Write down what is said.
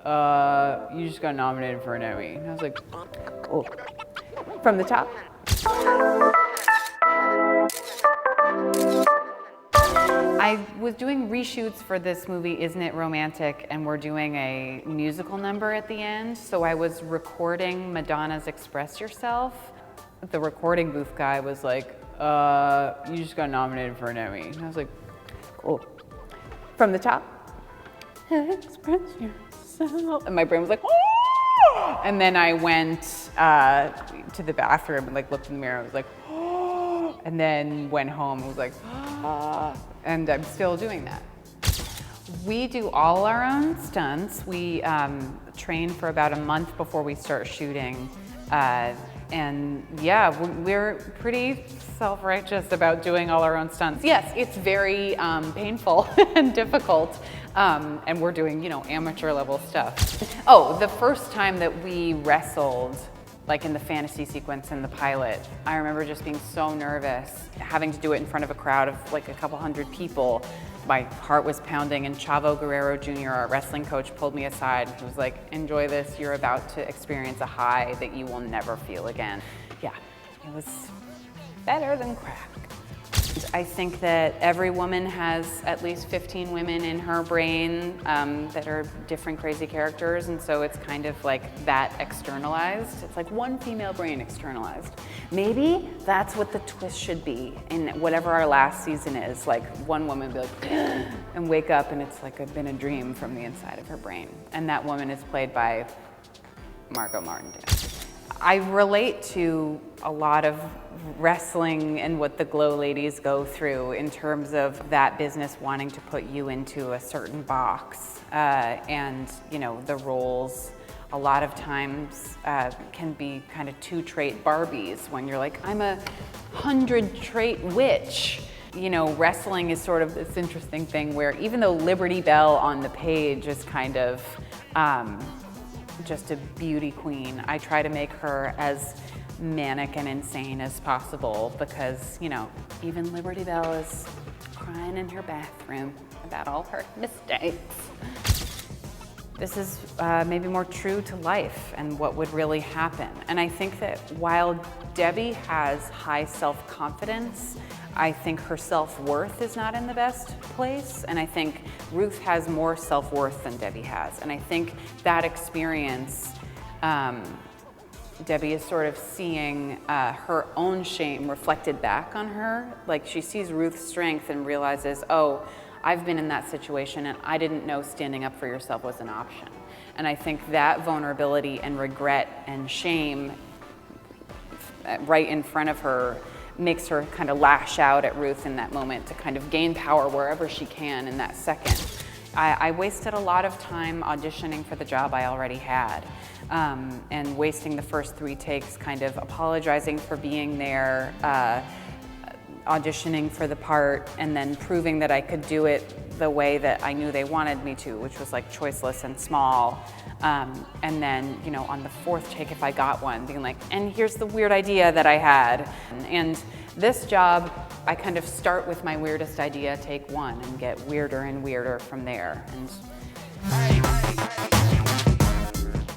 you just got nominated for an Emmy. And I was like, oh, from the top? I was doing reshoots for this movie, Isn't It Romantic? And we're doing a musical number at the end. So I was recording Madonna's Express Yourself. The recording booth guy was like, you just got nominated for an Emmy. And I was like, oh, from the top? Express yourself. And my brain was like, oh! And then I went to the bathroom and like looked in the mirror. I was like, oh! And then went home and was like, ah. And I'm still doing that. We do all our own stunts. We train for about a month before we start shooting. And yeah, we're pretty self-righteous about doing all our own stunts. Yes, it's very painful and difficult. And we're doing, you know, amateur level stuff. Oh, the first time that we wrestled, like in the fantasy sequence in the pilot, I remember just being so nervous, having to do it in front of a crowd of like a couple hundred people. My heart was pounding, and Chavo Guerrero Jr., our wrestling coach, pulled me aside and he was like, enjoy this, you're about to experience a high that you will never feel again. Yeah, it was better than crack. I think that every woman has at least 15 women in her brain that are different crazy characters, and so it's kind of like that externalized. It's like one female brain externalized. Maybe that's what the twist should be in whatever our last season is. Like one woman would be like, and wake up and it's like been a dream from the inside of her brain. And that woman is played by Margot Martindale. I relate to a lot of wrestling and what the Glow ladies go through in terms of that business wanting to put you into a certain box. And, you know, the roles a lot of times can be kind of 2-trait Barbies when you're like, I'm a 100-trait witch. You know, wrestling is sort of this interesting thing where even though Liberty Belle on the page is kind of just a beauty queen, I try to make her as manic and insane as possible because, you know, even Liberty Belle is crying in her bathroom about all her mistakes. This is maybe more true to life and what would really happen. And I think that while Debbie has high self-confidence, I think her self-worth is not in the best place. And I think Ruth has more self-worth than Debbie has. And I think that experience, Debbie is sort of seeing her own shame reflected back on her. Like she sees Ruth's strength and realizes, oh, I've been in that situation and I didn't know standing up for yourself was an option. And I think that vulnerability and regret and shame right in front of her makes her kind of lash out at Ruth in that moment to kind of gain power wherever she can in that second. I wasted a lot of time auditioning for the job I already had, and wasting the first 3 takes kind of apologizing for being there, auditioning for the part, and then proving that I could do it the way that I knew they wanted me to, which was like choiceless and small. And then, you know, on the 4th take, if I got one, being like, and here's the weird idea that I had. And this job, I kind of start with my weirdest idea, take 1, and get weirder and weirder from there. And